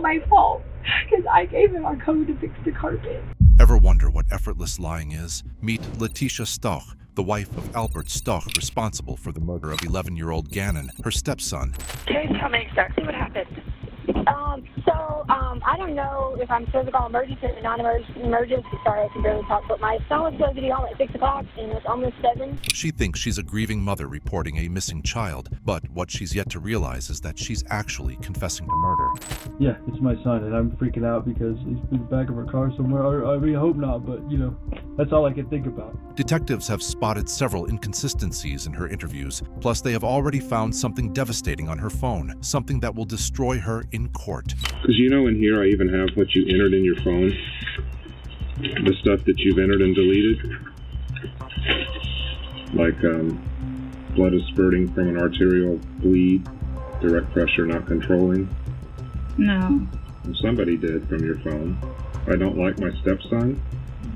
my fault because I gave him our code to fix the carpet. Ever wonder what effortless lying is? Meet Letecia Stauch, the wife of Albert Stauch, responsible for the murder of 11-year-old Gannon, her stepson. Can you tell me exactly what happened? I don't know if I'm supposed to call emergency or non-emergency. Sorry, I can barely talk, but my son was supposed to be home at 6 o'clock, and it's almost 7. She thinks she's a grieving mother reporting a missing child, but what she's yet to realize is that she's actually confessing to murder. Yeah, it's my son, and I'm freaking out because he's in the back of our car somewhere. I hope not, but, that's all I can think about. Detectives have spotted several inconsistencies in her interviews, plus they have already found something devastating on her phone, something that will destroy her in court. Because in here I even have what you entered in your phone, the stuff that you've entered and deleted, like blood is spurting from an arterial bleed, direct pressure not controlling. No. Well, somebody did from your phone. I don't like my stepson.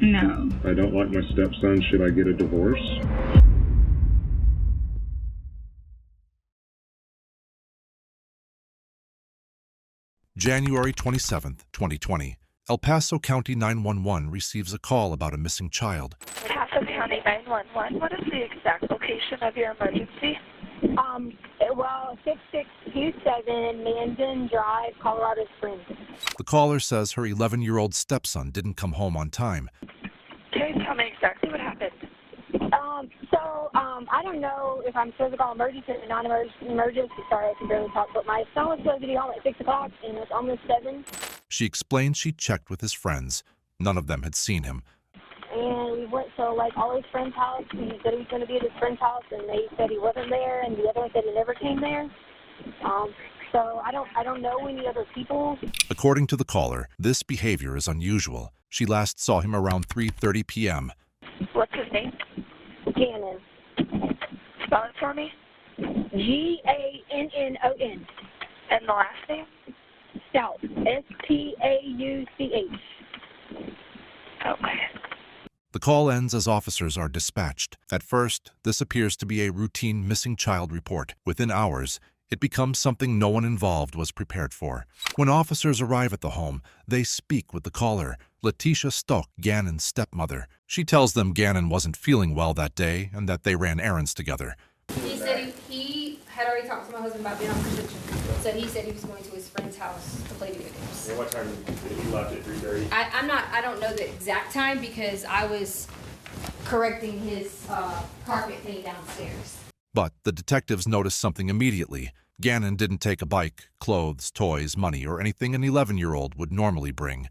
No. I don't like my stepson. Should I get a divorce? January 27th, 2020. El Paso County 911 receives a call about a missing child. El Paso County 911, what is the exact location of your emergency? 6627 Mandan Drive, Colorado Springs. The caller says her 11-year-old stepson didn't come home on time. Can you tell me exactly what happened? I don't know if I'm supposed to call emergency or non-emergency. Sorry, I can barely talk, but my son was supposed to be home at 6 o'clock, and it's almost 7. She explained she checked with his friends. None of them had seen him. And we went to, all his friends' house. He said he was going to be at his friend's house, and they said he wasn't there, and the other one said he never came there. So I don't know any other people. According to the caller, this behavior is unusual. She last saw him around 3:30 p.m. What's his name? Gannon. Spell it for me. Gannon. And the last name? Stauch. Stauch. Okay. The call ends as officers are dispatched. At first, this appears to be a routine missing child report. Within hours, it becomes something no one involved was prepared for. When officers arrive at the home, they speak with the caller, Letecia Stauch, Gannon's stepmother. She tells them Gannon wasn't feeling well that day and that they ran errands together. He said he had already talked to my husband about being on construction. So he said he was going to his friend's house to play video games. And what time did he left at 3:30? I don't know the exact time because I was correcting his carpet thing downstairs. But the detectives noticed something immediately. Gannon didn't take a bike, clothes, toys, money, or anything an 11-year-old would normally bring.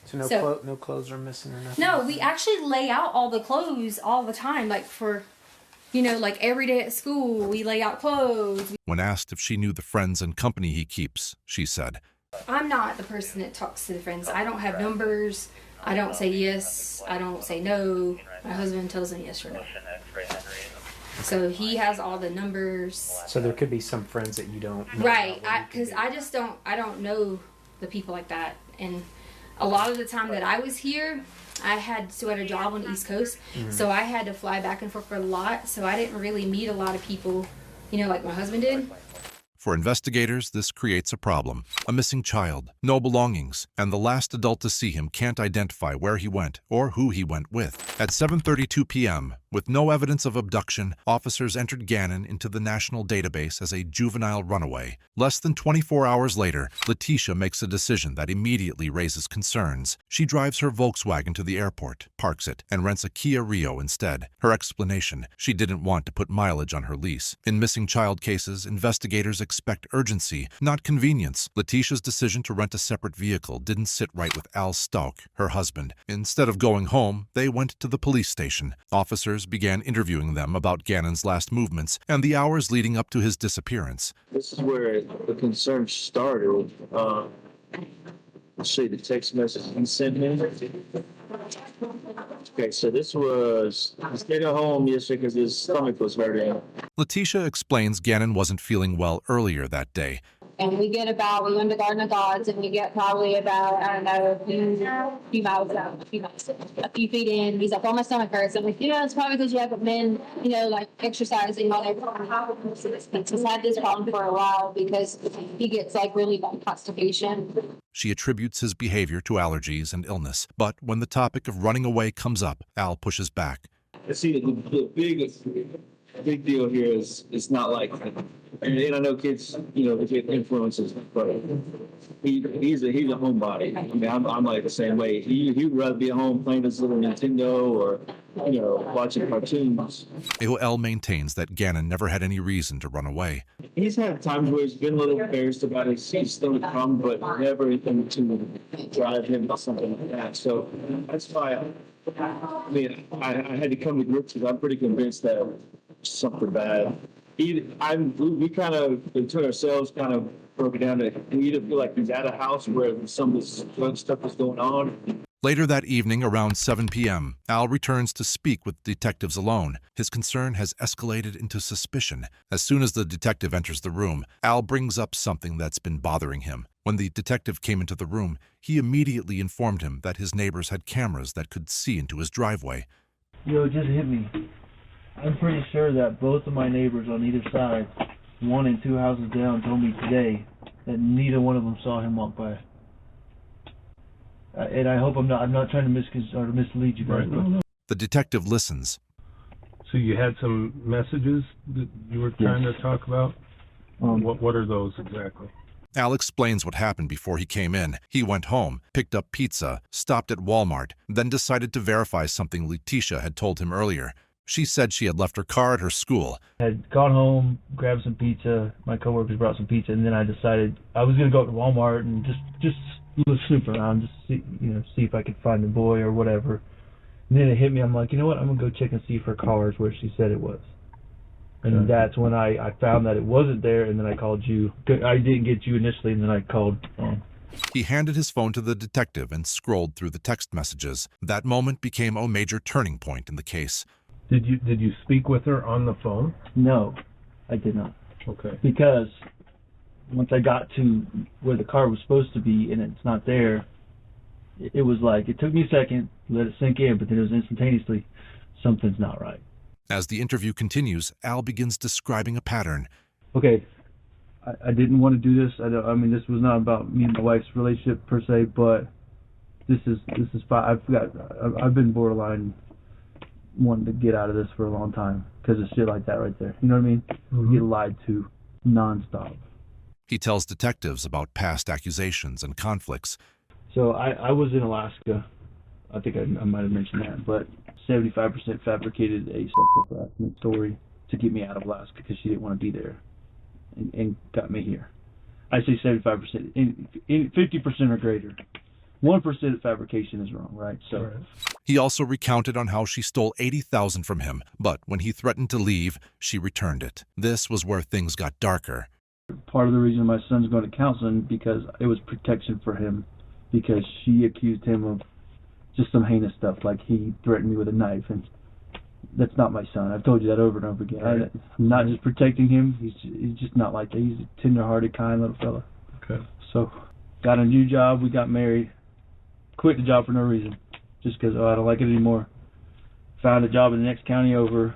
So no clothes are missing or nothing? No, we actually lay out all the clothes all the time, every day at school, we lay out clothes. When asked if she knew the friends and company he keeps, she said, I'm not the person that talks to the friends. I don't have numbers. I don't say yes. I don't say no. My husband tells me yes or no. So he has all the numbers. So there could be some friends that you don't know. Right, because I don't know the people like that. And a lot of the time that I was here, I had a job on the East Coast, so I had to fly back and forth a lot, so I didn't really meet a lot of people, like my husband did. For investigators, this creates a problem. A missing child, no belongings, and the last adult to see him can't identify where he went or who he went with. At 7:32 p.m., with no evidence of abduction, officers entered Gannon into the national database as a juvenile runaway. Less than 24 hours later, Letecia makes a decision that immediately raises concerns. She drives her Volkswagen to the airport, parks it, and rents a Kia Rio instead. Her explanation: she didn't want to put mileage on her lease. In missing child cases, investigators expect urgency, not convenience. Letecia's decision to rent a separate vehicle didn't sit right with Al Stauch, her husband. Instead of going home, they went to the police station. Officers began interviewing them about Gannon's last movements and the hours leading up to his disappearance. This is where the concern started. Let's see the text message he sent me. Okay, so this was, he stayed at home yesterday because his stomach was hurting. Letecia explains Gannon wasn't feeling well earlier that day. And we went to Garden of Gods, and we get probably about, I don't know, a few miles out, a few feet in. He's like, oh, my stomach hurts. I'm like, it's probably because you haven't been, like exercising all that. He's had this problem for a while because he gets like really bad constipation. She attributes his behavior to allergies and illness, but when the topic of running away comes up, Al pushes back. See, the big deal here is it's not like, and I know kids, they get influences, but he's a homebody. I mean, I'm like the same way. He'd rather be at home playing his little Nintendo or, watching cartoons. AOL maintains that Gannon never had any reason to run away. He's had times where he's been a little embarrassed about his stomach problem, but never anything to drive him to something like that. So that's why I had to come to grips with. I'm pretty convinced that something bad. We kind of, between ourselves, kind of broke it down to we either feel like he's at a house where some of this drug stuff is going on. Later that evening, around 7 p.m., Al returns to speak with detectives alone. His concern has escalated into suspicion. As soon as the detective enters the room, Al brings up something that's been bothering him. When the detective came into the room, he immediately informed him that his neighbors had cameras that could see into his driveway. It just hit me. I'm pretty sure that both of my neighbors on either side, 1 and 2 houses down, told me today that neither one of them saw him walk by. And I hope I'm not trying to mislead you guys. Right. The detective listens. So you had some messages that you were trying to talk about? What are those exactly? Al explains what happened before he came in. He went home, picked up pizza, stopped at Walmart, then decided to verify something Letecia had told him earlier. She said she had left her car at her school. I had gone home, grabbed some pizza. My coworkers brought some pizza, and then I decided I was going to go to Walmart and just snoop around, just see if I could find the boy or whatever. And then it hit me. I'm like, you know what? I'm going to go check and see if her car is where she said it was. And that's when I found that it wasn't there, and then I called you. I didn't get you initially, and then I called. He handed his phone to the detective and scrolled through the text messages. That moment became a major turning point in the case. Did you speak with her on the phone? No, I did not. Okay. Because once I got to where the car was supposed to be and it's not there, it was like, it took me a second, let it sink in, but then it was instantaneously, something's not right. As the interview continues, Al begins describing a pattern. Okay, I didn't want to do this. I mean, this was not about me and my wife's relationship per se, but this is fine. I've been borderline wanting to get out of this for a long time because of shit like that right there. You know what I mean? Mm-hmm. You get lied to nonstop. He tells detectives about past accusations and conflicts. So I was in Alaska. I think I might have mentioned that, but 75% fabricated a sexual harassment story to get me out of Alaska because she didn't want to be there, and got me here. I say 75%, 50% or greater. 1% of fabrication is wrong, right? So right. He also recounted on how she stole $80,000 from him, but when he threatened to leave, she returned it. This was where things got darker. Part of the reason my son's going to counseling because it was protection for him, because she accused him of just some heinous stuff, like he threatened me with a knife, and that's not my son. I've told you that over and over again. Right. I'm not just protecting him. He's just not like that. He's a tender-hearted, kind little fella. Okay. So, got a new job. We got married. Quit the job for no reason, just because I don't like it anymore. Found a job in the next county over.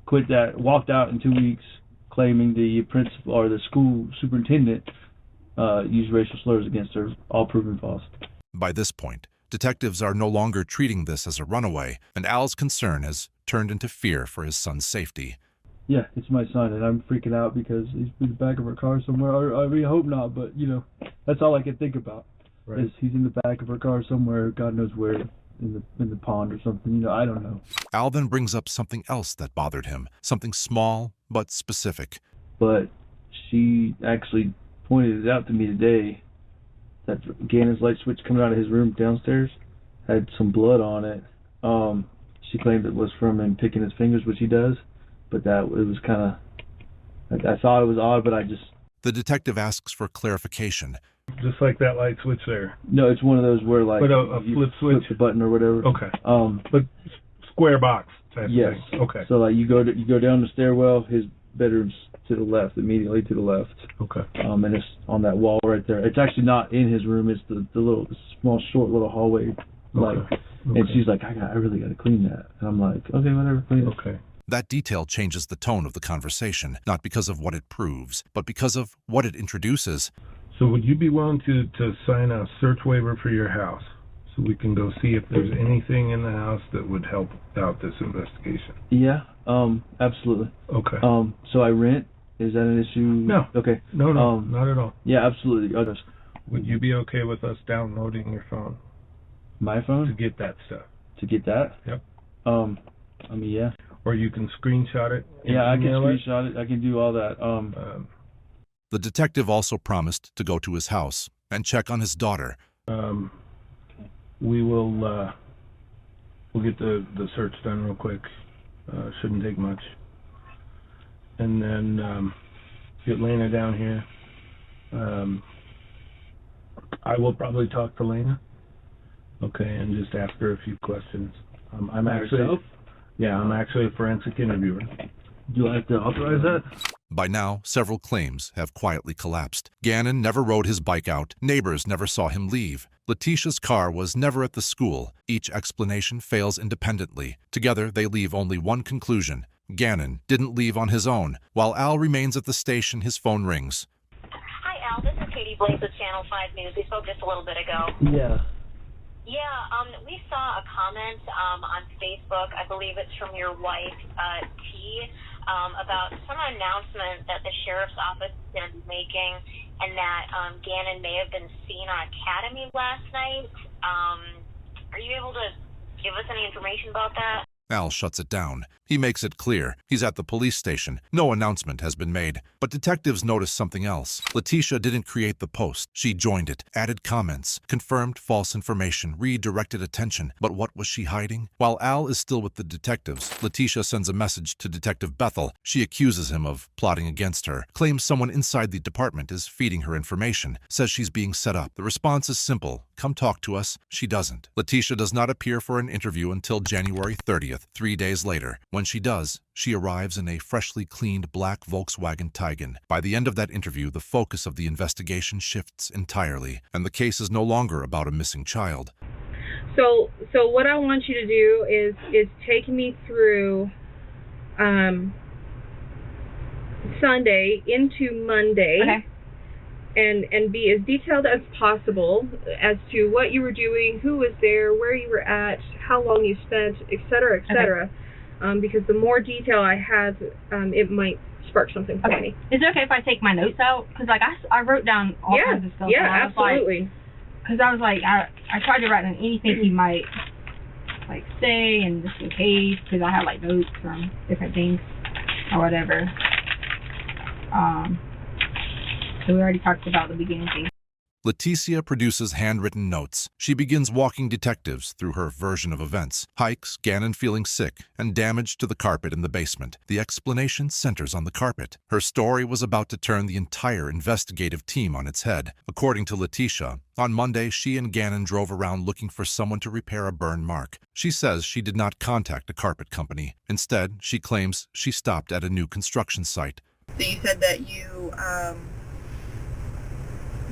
Quit that. Walked out in 2 weeks, claiming the principal or the school superintendent used racial slurs against her, all proven false. By this point, detectives are no longer treating this as a runaway, and Al's concern has turned into fear for his son's safety. Yeah, it's my son, and I'm freaking out because he's in the back of our car somewhere. Or, I mean, I hope not, but, that's all I can think about. Right. Is he's in the back of our car somewhere, God knows where, in the pond or something, I don't know. Al then brings up something else that bothered him, something small but specific. But she actually pointed it out to me today, that Gannon's light switch coming out of his room downstairs had some blood on it. She claimed it was from him picking his fingers, which he does, but that it was kind of, I thought it was odd, but The detective asks for clarification. Just like that light switch there? No, it's one of those where like a flip switch? Flip the button or whatever. Okay. But square box type yes. thing. Okay. So like you go down the stairwell, his bedroom's to the left, immediately to the left. Okay. And it's on that wall right there. It's actually not in his room. It's the little small, short little hallway. Like, Okay. and she's like, I really got to clean that. And I'm like, okay, whatever, clean it. Okay. That detail changes the tone of the conversation, not because of what it proves, but because of what it introduces. So would you be willing to sign a search waiver for your house so we can go see if there's anything in the house that would help out this investigation? Yeah, absolutely. Okay. So I rent. Is that an issue? No. Okay. No, not at all. Yeah, absolutely. Would you be okay with us downloading your phone? My phone? To get that stuff. To get that? Yep. I mean, yeah. Or you can screenshot it. Yeah, I can screenshot it. I can do all that. The detective also promised to go to his house and check on his daughter. We will, we'll get the search done real quick. Shouldn't take much. And then, get Lena down here. I will probably talk to Lena. Okay, and just ask her a few questions. I'm actually a forensic interviewer. Do I have to authorize that? By now, several claims have quietly collapsed. Gannon never rode his bike out. Neighbors never saw him leave. Letecia's car was never at the school. Each explanation fails independently. Together, they leave only one conclusion. Gannon didn't leave on his own. While Al remains at the station, his phone rings. Hi, Al. This is Katie Blake with Channel 5 News. We spoke just a little bit ago. Yeah. Yeah, we saw a comment on Facebook, I believe it's from your wife, T, about some announcement that the sheriff's office is going to be making, and that Gannon may have been seen on Academy last night. Are you able to give us any information about that? Al shuts it down. He makes it clear he's at the police station. No announcement has been made. But detectives notice something else. Letecia didn't create the post. She joined it, added comments, confirmed false information, redirected attention. But what was she hiding? While Al is still with the detectives, Letecia sends a message to Detective Bethel. She accuses him of plotting against her, claims someone inside the department is feeding her information, says she's being set up. The response is simple. Come talk to us. She doesn't. Letecia does not appear for an interview until January 30th, 3 days later. When she does, she arrives in a freshly cleaned black Volkswagen Tiguan. By the end of that interview, the focus of the investigation shifts entirely, and the case is no longer about a missing child. So what I want you to do is take me through Sunday into Monday. Okay. And be as detailed as possible as to what you were doing, who was there, where you were at, how long you spent, etc., etc. Okay. Because the more detail I have, it might spark something for me. Is it okay if I take my notes out? Because like I wrote down all kinds of stuff. Yeah, absolutely. Because I was like, I tried to write down anything he might like say, and just in case, because I had like notes from different things or whatever. So we already talked about the beginning thing. Letecia produces handwritten notes. She begins walking detectives through her version of events. Hikes, Gannon feeling sick, and damage to the carpet in the basement. The explanation centers on the carpet. Her story was about to turn the entire investigative team on its head. According to Letecia, on Monday, she and Gannon drove around looking for someone to repair a burn mark. She says she did not contact a carpet company. Instead, she claims she stopped at a new construction site. So you said that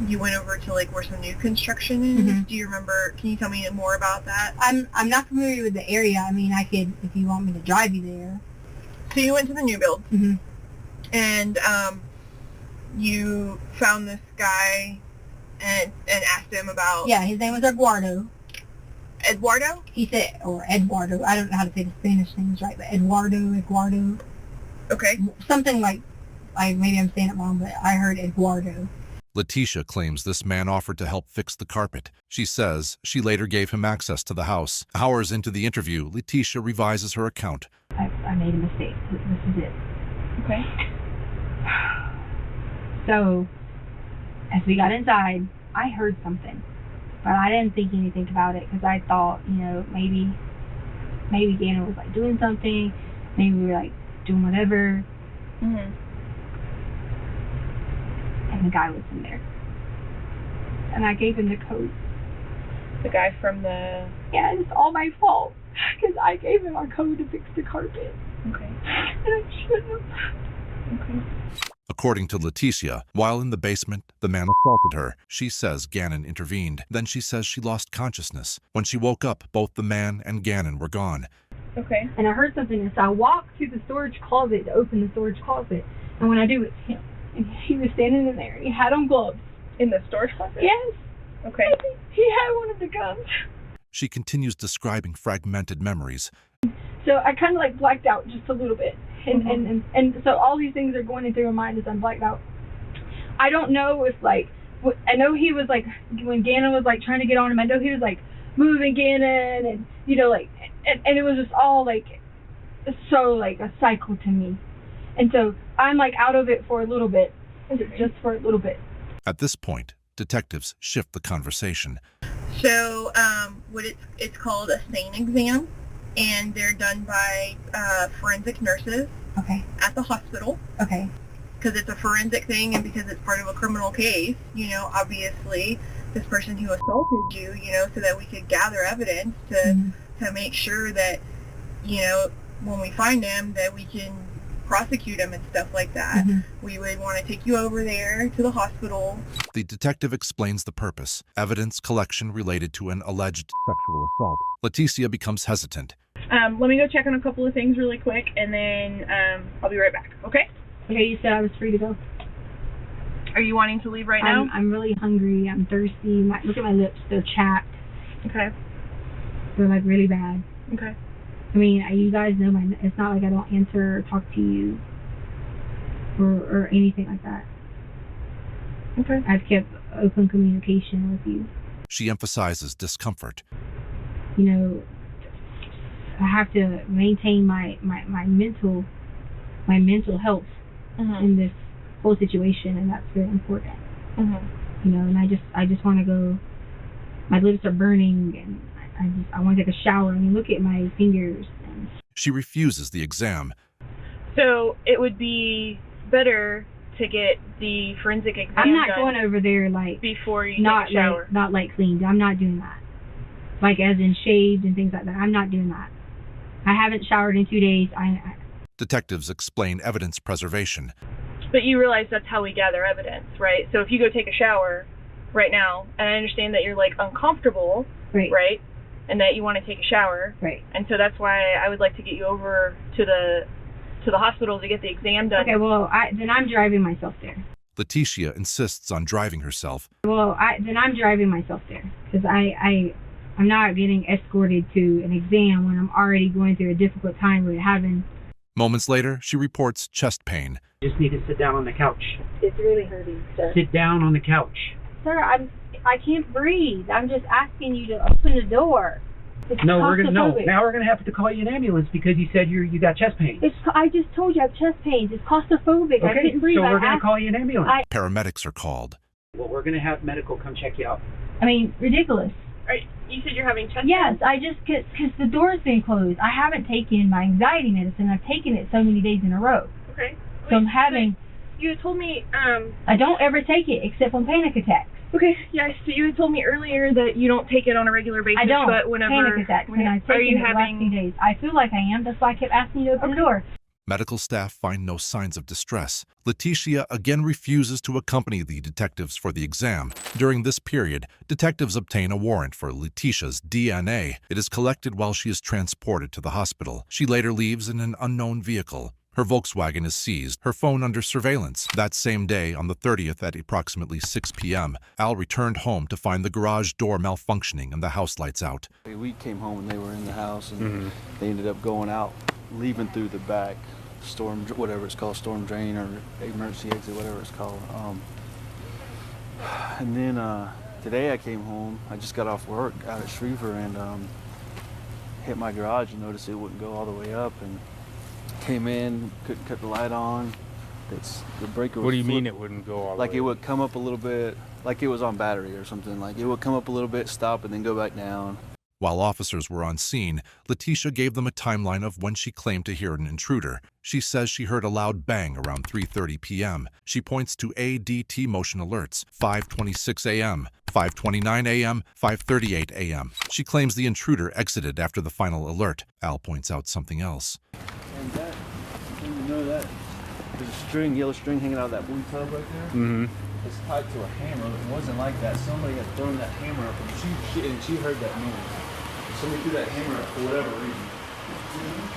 you went over to like where some new construction is. Mm-hmm. Do you remember? Can you tell me more about that? I'm not familiar with the area. I mean, I could if you want me to drive you there. So you went to the new build, mm-hmm. and you found this guy and asked him about. Yeah, his name was Eduardo. Eduardo? He said, or Eduardo. I don't know how to say the Spanish names right, but Eduardo. Okay. Something like maybe I'm saying it wrong, but I heard Eduardo. Letecia claims this man offered to help fix the carpet. She says she later gave him access to the house. Hours into the interview, Letecia revises her account. I made a mistake. This is it. Okay. So, as we got inside, I heard something. But I didn't think anything about it because I thought, maybe Gannon was like doing something. Maybe we were like doing whatever. Mm-hmm. And the guy was in there. And I gave him the code. The guy from the... Yeah, it's all my fault. Because I gave him our code to fix the carpet. Okay. And I shouldn't have. According to Letecia, while in the basement, the man assaulted her. She says Gannon intervened. Then she says she lost consciousness. When she woke up, both the man and Gannon were gone. Okay. And I heard something, and so I walked to the storage closet to open the storage closet. And when I do, it's him. And he was standing in there, and he had on gloves. In the storage closet? Yes. Okay. He had one of the guns. She continues describing fragmented memories. So I kind of like blacked out just a little bit. And so all these things are going through my mind as I'm blacked out. I don't know if like, I know he was like, when Gannon was like trying to get on him, I know he was like moving Gannon and, you know, like, and it was just all like, so like a cycle to me. And so I'm like out of it for a little bit, just for a little bit. At this point, detectives shift the conversation. So it's called a SANE exam, and they're done by forensic nurses at the hospital. Okay. Because it's a forensic thing and because it's part of a criminal case, you know, obviously this person who assaulted you, you know, so that we could gather evidence to make sure that, you know, when we find them that we can prosecute them and stuff like that. We would want to take you over there to the hospital. The detective explains the purpose, evidence collection related to an alleged sexual assault. Letecia becomes hesitant. Let me go check on a couple of things really quick, and then I'll be right back, okay? Okay, you said I was free to go. Are you wanting to leave right now? I'm really hungry. I'm thirsty. Look at my lips. They're chapped. Okay. They're like really bad. Okay. I mean, you guys know it's not like I don't answer or talk to you or anything like that. Okay. I've kept open communication with you. She emphasizes discomfort. You know, I have to maintain my mental health in this whole situation, and that's very important. You know, and I just want to go. My lips are burning, and I want to take a shower. I mean, look at my fingers. She refuses the exam. So it would be better to get the forensic exam I'm not done going over there like before you take a shower. Not like cleaned. I'm not doing that. Like as in shaved and things like that. I'm not doing that. I haven't showered in 2 days. Detectives explain evidence preservation. But you realize that's how we gather evidence, right? So if you go take a shower right now, and I understand that you're like uncomfortable, right? And that you want to take a shower, right? And so that's why I would like to get you over to the hospital to get the exam done. Okay, well, then I'm driving myself there. Letecia insists on driving herself. Well, then I'm driving myself there because I'm not getting escorted to an exam when I'm already going through a difficult time with having. Moments later, she reports chest pain. You just need to sit down on the couch. It's really hurting, sir. Sit down on the couch. Sir, I can't breathe. I'm just asking you to open the door. It's now we're gonna have to call you an ambulance because you said you got chest pain. I just told you I have chest pains. It's claustrophobic. Okay, I couldn't breathe. So we're gonna call you an ambulance. Paramedics are called. Well, we're gonna have medical come check you out. I mean, ridiculous. You said you're having chest Yes, pains? I just because the door's been closed. I haven't taken my anxiety medicine. I've taken it so many days in a row. Okay. So I'm having. You had told me. I don't ever take it except on panic attacks. Okay, yes. So you had told me earlier that you don't take it on a regular basis. I don't. But whenever Panic attacks. And I've taken it the last few days. I feel like I am. That's why I kept asking you to open the door. Medical staff find no signs of distress. Letecia again refuses to accompany the detectives for the exam. During this period, detectives obtain a warrant for Letecia's DNA. It is collected while she is transported to the hospital. She later leaves in an unknown vehicle. Her Volkswagen is seized, her phone under surveillance. That same day, on the 30th at approximately 6 p.m., Al returned home to find the garage door malfunctioning and the house lights out. We came home and they were in the house, and they ended up going out, leaving through the back whatever it's called, storm drain or emergency exit, whatever it's called. And then today I came home. I just got off work out at Schriever and hit my garage and noticed it wouldn't go all the way up, and came in, couldn't cut the light on. The breaker was What do you mean it wouldn't go all the way? Like it would come up a little bit, like it was on battery or something. Like it would come up a little bit, stop, and then go back down. While officers were on scene, Letecia gave them a timeline of when she claimed to hear an intruder. She says she heard a loud bang around 3:30 p.m. She points to ADT motion alerts, 5:26 a.m., 5:29 a.m., 5:38 a.m. She claims the intruder exited after the final alert. Al points out something else. And that, you know that, there's string, yellow string hanging out of that blue tub right there. Mm-hmm. It's tied to a hammer. It wasn't like that. Somebody had thrown that hammer up, and she heard that noise. Somebody threw that hammer up for whatever reason.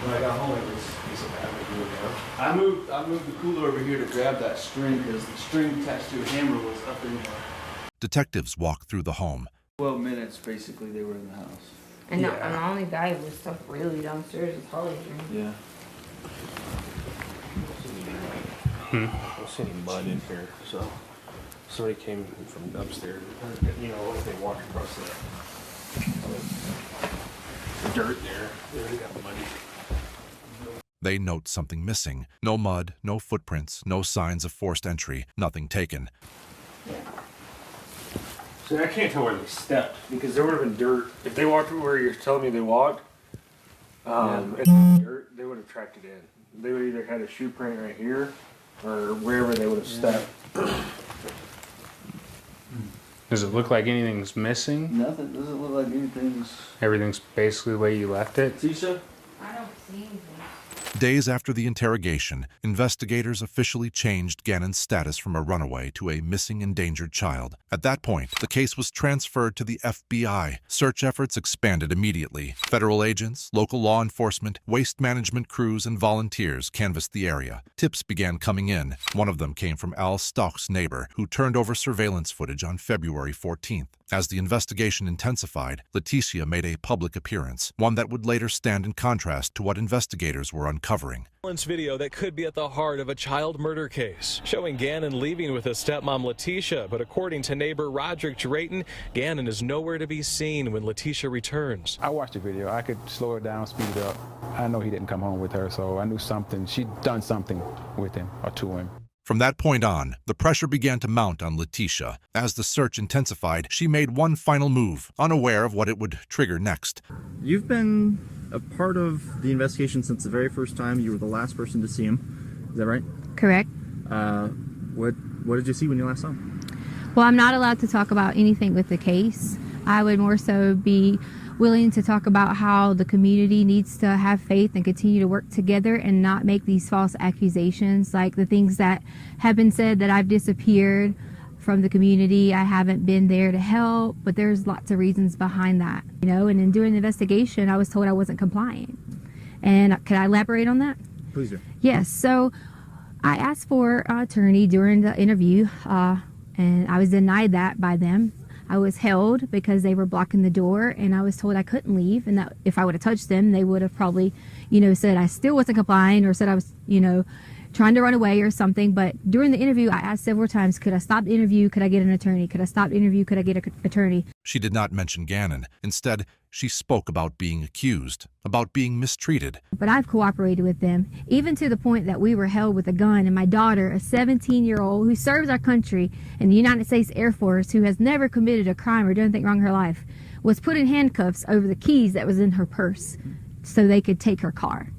When I got home, it was I moved the cooler over here to grab that string because the string attached to a hammer was up in there. Detectives walked through the home. 12 minutes, basically, they were in the house. And the only guy who was stuff really downstairs is Holly's room. Yeah. I don't see any mud in here, so somebody came from upstairs. You know, if they walked across the dirt there, they already got muddy. They note something missing. No mud, no footprints, no signs of forced entry, nothing taken. So I can't tell where they stepped because there would have been dirt. If they walked where you're telling me they walked, if there was dirt, they would have tracked it in. They would either had a shoe print right here or wherever they would have stepped. Does it look like anything's missing? Nothing. Doesn't look like anything's... Everything's basically the way you left it? Tisha? I don't see anything. Days after the interrogation, investigators officially changed Gannon's status from a runaway to a missing endangered child. At that point, the case was transferred to the FBI. Search efforts expanded immediately. Federal agents, local law enforcement, waste management crews, and volunteers canvassed the area. Tips began coming in. One of them came from Al Stauch's neighbor, who turned over surveillance footage on February 14th. As the investigation intensified, Letecia made a public appearance, one that would later stand in contrast to what investigators were uncovering. Video that could be at the heart of a child murder case, showing Gannon leaving with his stepmom Letecia, but according to neighbor Roderick Drayton, Gannon is nowhere to be seen when Letecia returns. I watched the video. I could slow it down, speed it up. I know he didn't come home with her, so I knew something. She'd done something with him or to him. From that point on, the pressure began to mount on Letecia. As the search intensified, she made one final move, unaware of what it would trigger next. You've been a part of the investigation since the very first time. You were the last person to see him. Is that right? Correct. What did you see when you last saw him? Well, I'm not allowed to talk about anything with the case. I would more so be willing to talk about how the community needs to have faith and continue to work together and not make these false accusations, like the things that have been said that I've disappeared from the community. I haven't been there to help, but there's lots of reasons behind that, you know. And in doing the investigation, I was told I wasn't compliant. And can I elaborate on that? Please do. Yes. So I asked for an attorney during the interview, and I was denied that by them. I was held because they were blocking the door, and I was told I couldn't leave, and that if I would have touched them, they would have probably, you know, said I still wasn't complying or said I was, you know, trying to run away or something. But during the interview, I asked several times, could I stop the interview? Could I get an attorney? Could I stop the interview? Could I get an attorney? She did not mention Gannon. Instead, she spoke about being accused, about being mistreated. But I've cooperated with them, even to the point that we were held with a gun, and my daughter, a 17-year-old who serves our country in the United States Air Force, who has never committed a crime or done anything wrong in her life, was put in handcuffs over the keys that was in her purse so they could take her car.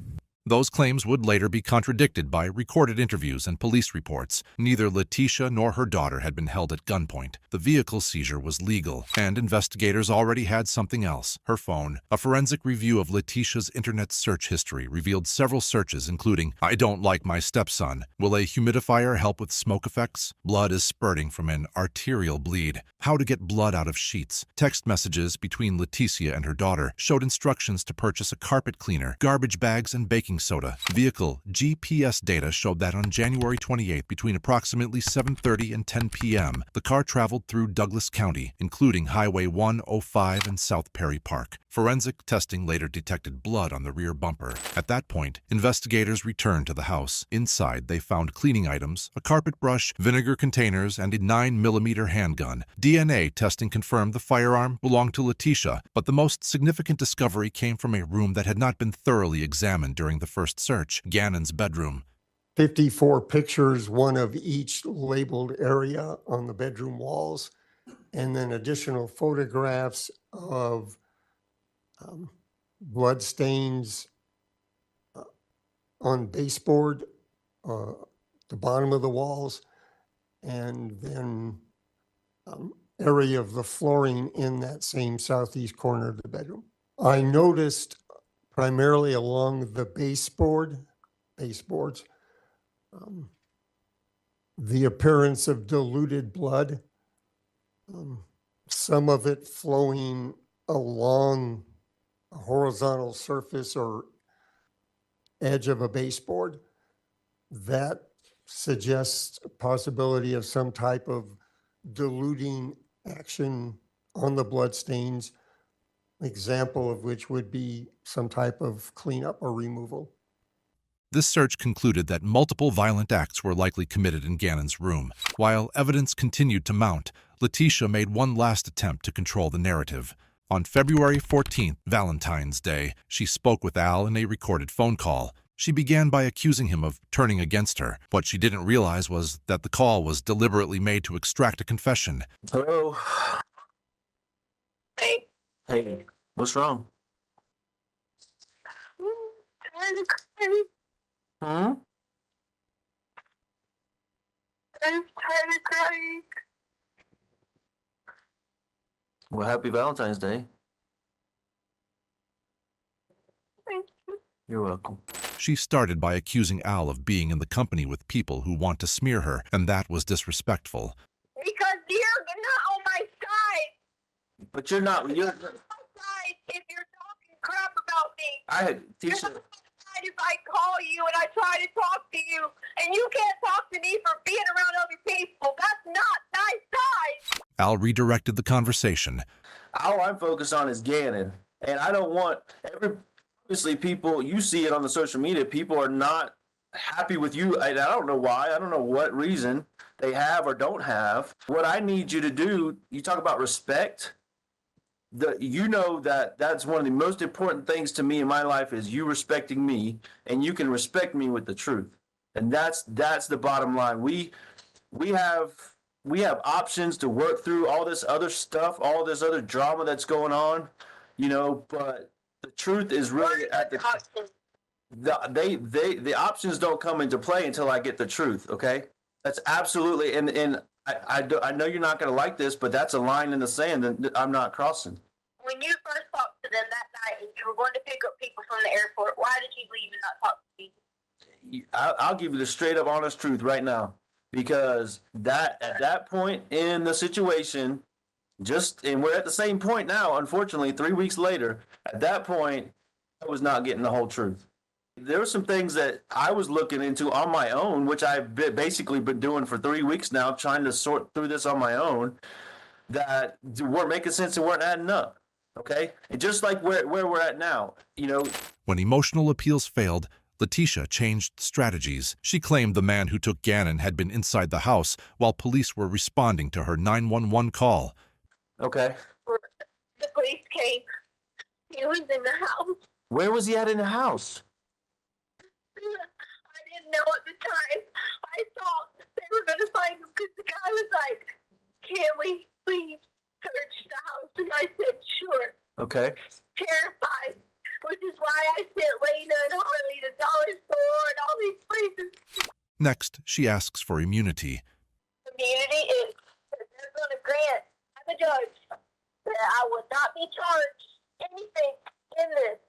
Those claims would later be contradicted by recorded interviews and police reports. Neither Letecia nor her daughter had been held at gunpoint. The vehicle seizure was legal, and investigators already had something else, her phone. A forensic review of Letecia's internet search history revealed several searches, including, "I don't like my stepson. Will a humidifier help with smoke effects? Blood is spurting from an arterial bleed. How to get blood out of sheets." Text messages between Letecia and her daughter showed instructions to purchase a carpet cleaner, garbage bags, and baking soda. Vehicle GPS data showed that on January 28th, between approximately 7:30 and 10 p.m., the car traveled through Douglas County, including Highway 105 and South Perry Park. Forensic testing later detected blood on the rear bumper. At that point, investigators returned to the house. Inside, they found cleaning items, a carpet brush, vinegar containers, and a 9mm handgun. DNA testing confirmed the firearm belonged to Letecia, but the most significant discovery came from a room that had not been thoroughly examined during the first search, Gannon's bedroom. 54 pictures, one of each labeled area on the bedroom walls, and then additional photographs of blood stains on baseboard, the bottom of the walls, and then area of the flooring in that same southeast corner of the bedroom. I noticed primarily along the baseboards, the appearance of diluted blood, some of it flowing along a horizontal surface or edge of a baseboard. That suggests a possibility of some type of diluting action on the bloodstains, example of which would be some type of cleanup or removal. This search concluded that multiple violent acts were likely committed in Gannon's room. While evidence continued to mount, Letecia made one last attempt to control the narrative. On February 14th, Valentine's Day, she spoke with Al in a recorded phone call. She began by accusing him of turning against her. What she didn't realize was that the call was deliberately made to extract a confession. Hello. Hey. Hey, what's wrong? Huh? I'm tired of crying. Well, happy Valentine's Day. Thank you. You're welcome. She started by accusing Al of being in the company with people who want to smear her, and that was disrespectful. Because you're not on my side. But you're not. You're. On my side if you're talking crap about me. I had You're Tisha. on my side if I call you and I try to talk to you, and you can't talk to me for being around other people. That's not my side. Al redirected the conversation. All I'm focused on is Gannon, and I don't want obviously people, you see it on the social media, people are not happy with you. I don't know why. I don't know what reason they have or don't have. What I need you to do, you talk about respect. You know that's one of the most important things to me in my life is you respecting me, and you can respect me with the truth. And that's the bottom line. We have options to work through all this other stuff, all this other drama that's going on, but the truth is really at the options don't come into play until I get the truth. Okay, that's absolutely, and I know you're not going to like this, but that's a line in the sand that I'm not crossing. When you first talked to them that night and you were going to pick up people from the airport, why did you leave and not talk to me? I'll give you the straight up honest truth right now, because at that point in the situation, and we're at the same point now, unfortunately, 3 weeks later, at that point, I was not getting the whole truth. There were some things that I was looking into on my own, which I've basically been doing for 3 weeks now, trying to sort through this on my own, that weren't making sense and weren't adding up. Okay? And just like where we're at now, When emotional appeals failed, Letecia changed strategies. She claimed the man who took Gannon had been inside the house while police were responding to her 911 call. Okay. The police came. He was in the house. Where was he at in the house? I didn't know at the time. I thought they were going to find him because the guy was like, "Can we please search the house?" And I said, "Sure." Okay. Terrified, which is why I sent Lena and Harley to dollar store and all these places. Next, she asks for immunity. Immunity is that they're going to grant, I'm a judge, that I would not be charged anything in this.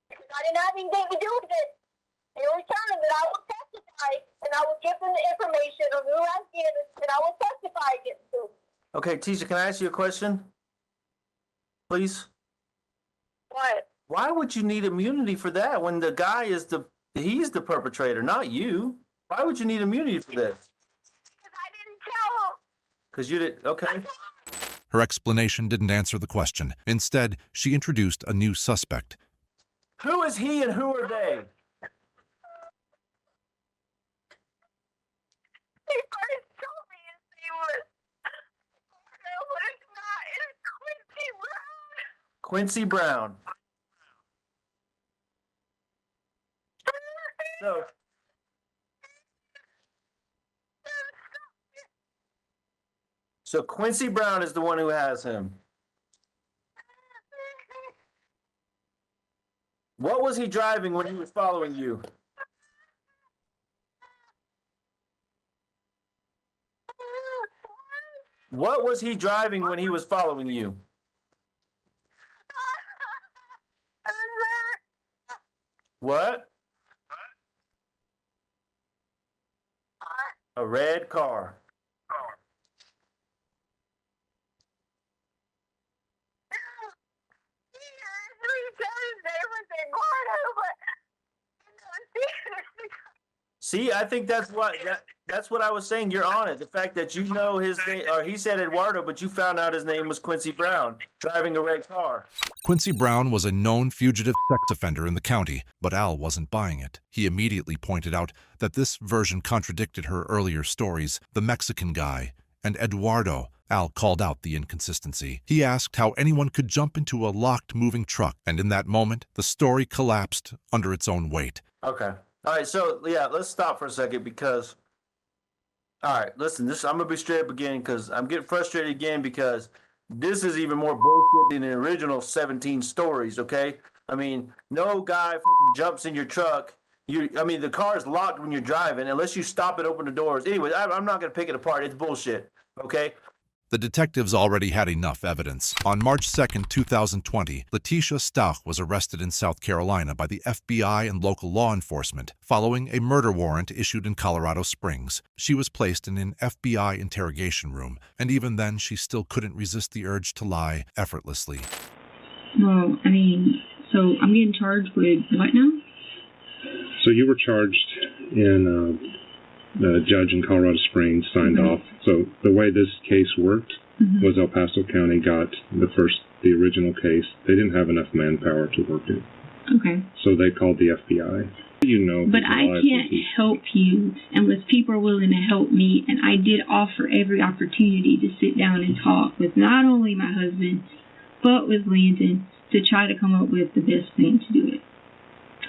Because I didn't have anything to do with it. In return, that I will testify, and I will give them the information of who I did, and I will testify against them. Okay, Tisha, can I ask you a question? Please? What? Why would you need immunity for that when the guy he's the perpetrator, not you? Why would you need immunity for this? Because I didn't tell him. Because you did, okay. Her explanation didn't answer the question. Instead, she introduced a new suspect. Who is he and who are they? He first told me his name was, but it's not. It's Quincy Brown. Quincy Brown. So Quincy Brown is the one who has him. What was he driving when he was following you? What was he driving when he was following you? What? A red car. See, I think that's what I was saying. You're on it. The fact that you know his name, or he said Eduardo, but you found out his name was Quincy Brown, driving a red car. Quincy Brown was a known fugitive sex offender in the county, but Al wasn't buying it. He immediately pointed out that this version contradicted her earlier stories, the Mexican guy, and Eduardo. Al called out the inconsistency. He asked how anyone could jump into a locked moving truck, and in that moment, the story collapsed under its own weight. Okay. All right, so, yeah, let's stop for a second because, all right, listen, I'm going to be straight up again because I'm getting frustrated again because this is even more bullshit than the original 17 stories, okay? I mean, no guy jumps in your truck. The car is locked when you're driving unless you stop and open the doors. Anyway, I'm not going to pick it apart. It's bullshit, okay? The detectives already had enough evidence. On March 2, 2020, Letecia Stauch was arrested in South Carolina by the FBI and local law enforcement following a murder warrant issued in Colorado Springs. She was placed in an FBI interrogation room, and even then she still couldn't resist the urge to lie effortlessly. Well, so I'm getting charged with what now? So you were charged in... the judge in Colorado Springs signed off. So the way this case worked was El Paso County got the original case. They didn't have enough manpower to work it. Okay. So they called the FBI. But I can't help you unless people are willing to help me. And I did offer every opportunity to sit down and talk with not only my husband, but with Landon to try to come up with the best plan to do it.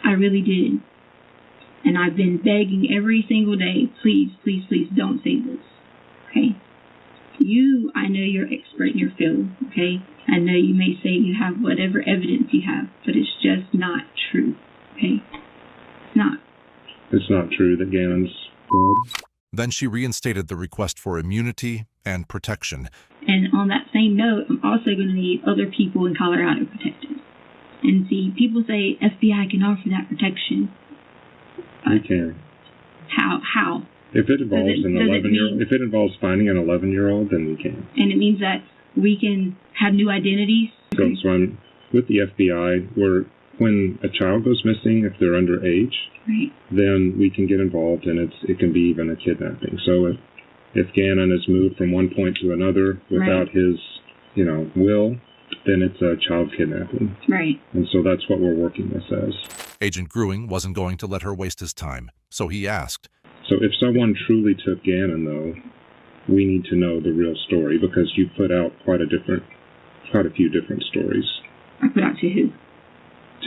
I really did. And I've been begging every single day, please, please, please don't say this, okay? I know you're expert in your field, okay? I know you may say you have whatever evidence you have, but it's just not true, okay? It's not. It's not true that Gannon's dead. Then she reinstated the request for immunity and protection. And on that same note, I'm also going to need other people in Colorado protected. And see, people say FBI can offer that protection. We can. How? If it involves if it involves finding an 11-year-old, then we can. And it means that we can have new identities. So I'm with the FBI, where when a child goes missing, if they're underage, right, then we can get involved, and it can be even a kidnapping. So if Gannon is moved from one point to another without his, will, then it's a child kidnapping. Right. And so that's what we're working this as. Agent Gruing wasn't going to let her waste his time, so he asked. So if someone truly took Gannon, though, we need to know the real story because you put out quite a few different stories. I put out to who?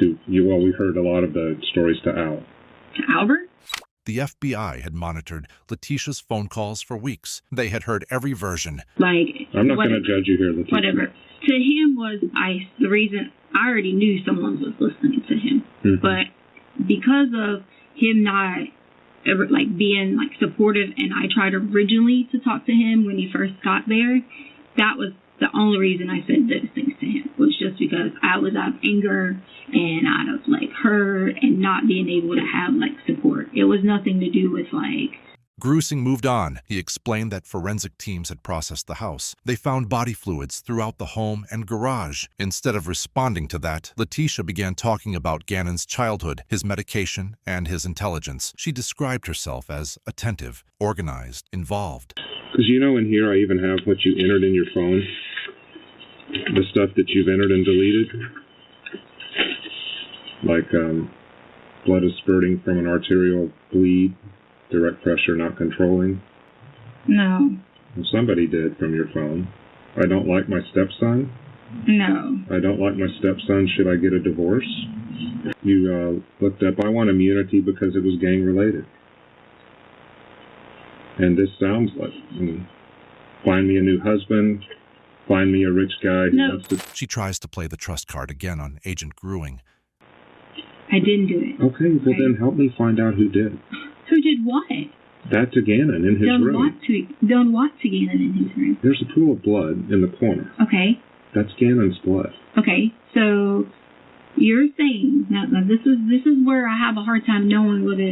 To you. Well, we heard a lot of the stories to Al. To Albert? The FBI had monitored Letecia's phone calls for weeks. They had heard every version. I'm not going to judge you here, Letecia. Whatever. To him was the reason I already knew someone was listening to him. Mm-hmm. But because of him not ever being supportive, and I tried originally to talk to him when he first got there, that was the only reason I said those things to him, was just because I was out of anger and out of hurt and not being able to have support. It was nothing to do with Gruing moved on. He explained that forensic teams had processed the house. They found body fluids throughout the home and garage. Instead of responding to that, Letecia began talking about Gannon's childhood, his medication, and his intelligence. She described herself as attentive, organized, involved. Because in here I even have what you entered in your phone. The stuff that you've entered and deleted. Blood is spurting from an arterial bleed. Direct pressure not controlling? No. Well, somebody did from your phone. I don't like my stepson? No. I don't like my stepson. Should I get a divorce? You looked up, I want immunity because it was gang related. And this sounds like, find me a new husband, find me a rich guy who wants to... She tries to play the trust card again on Agent Gruing. I didn't do it. Okay, well then help me find out who did. Who did what? That to Gannon in his room. Done what to Gannon in his room? There's a pool of blood in the corner. Okay. That's Gannon's blood. Okay, so You're saying now this is where I have a hard time knowing whether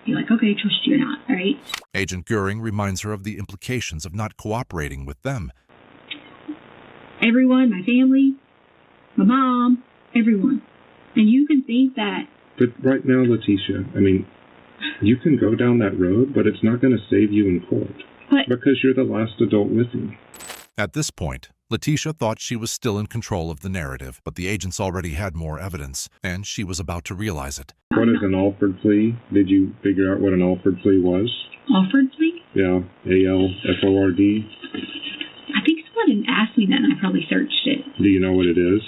you're like, okay, trust you or not, all right? Agent Goering reminds her of the implications of not cooperating with them. Everyone, my family, my mom, everyone. And you can think that... But right now, Letecia, I mean, you can go down that road, but it's not going to save you in court. Because you're the last adult with him. At this point, Letecia thought she was still in control of the narrative, but the agents already had more evidence, and she was about to realize it. What is an Alford plea? Did you figure out what an Alford plea was? Alford plea? Yeah, A-L-F-O-R-D. I think someone asked me that and I probably searched it. Do you know what it is?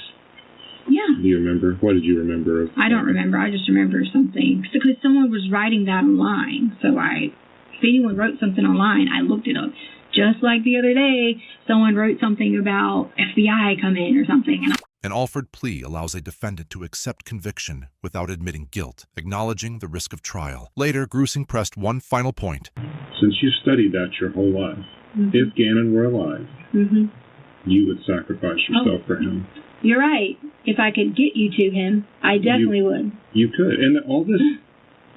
Yeah. Do you remember? What did you remember? I don't remember. I just remember something. Because someone was writing that online. So if anyone wrote something online, I looked it up. Just like the other day, someone wrote something about FBI come in or something. An Alford plea allows a defendant to accept conviction without admitting guilt, acknowledging the risk of trial. Later, Grusing pressed one final point. Since you studied that your whole life, if Gannon were alive, you would sacrifice yourself for him. You're right. If I could get you to him, I definitely would. You could. And all this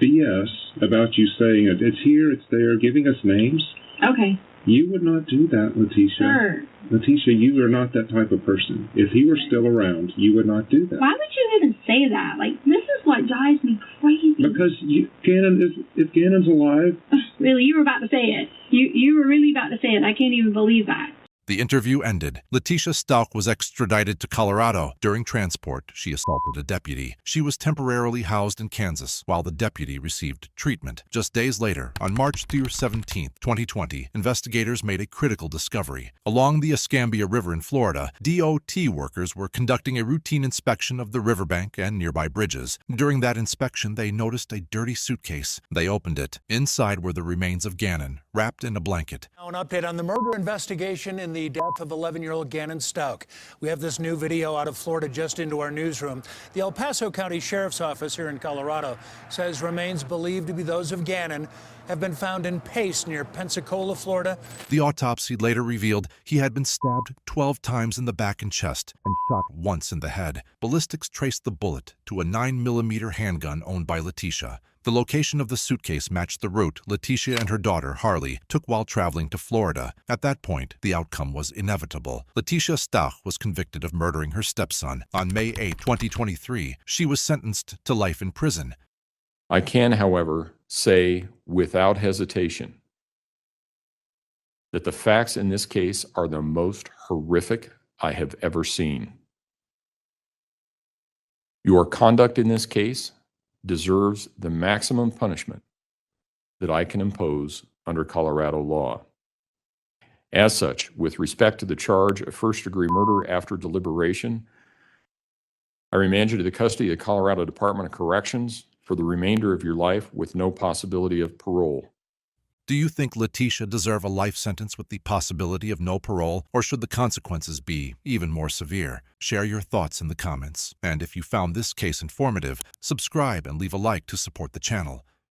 BS about you saying it's here, it's there, giving us names. Okay. You would not do that, Letecia. Sure. Letecia, you are not that type of person. If he were still around, you would not do that. Why would you even say that? Like, this is what drives me crazy. Because if Gannon's alive... Really, you were about to say it. You were really about to say it. I can't even believe that. The interview ended. Letecia Stauch was extradited to Colorado. During transport, she assaulted a deputy. She was temporarily housed in Kansas while the deputy received treatment. Just days later, on March 17, 2020, investigators made a critical discovery. Along the Escambia River in Florida, DOT workers were conducting a routine inspection of the riverbank and nearby bridges. During that inspection, they noticed a dirty suitcase. They opened it. Inside were the remains of Gannon, wrapped in a blanket. Now an update on the murder investigation in the death of 11-year-old Gannon Stauch. We have this new video out of Florida just into our newsroom. The El Paso County Sheriff's Office here in Colorado says remains believed to be those of Gannon have been found in Pace near Pensacola, Florida. The autopsy later revealed he had been stabbed 12 times in the back and chest and shot once in the head. Ballistics traced the bullet to a 9mm handgun owned by Letecia. The location of the suitcase matched the route Letecia and her daughter, Harley, took while traveling to Florida. At that point, the outcome was inevitable. Letecia Stauch was convicted of murdering her stepson. On May 8, 2023, she was sentenced to life in prison. I can, however, say without hesitation that the facts in this case are the most horrific I have ever seen. Your conduct in this case deserves the maximum punishment that I can impose under Colorado law. As such, with respect to the charge of first-degree murder after deliberation, I remand you to the custody of the Colorado Department of Corrections for the remainder of your life with no possibility of parole. Do you think Letecia deserve a life sentence with the possibility of no parole, or should the consequences be even more severe? Share your thoughts in the comments. And if you found this case informative, subscribe and leave a like to support the channel.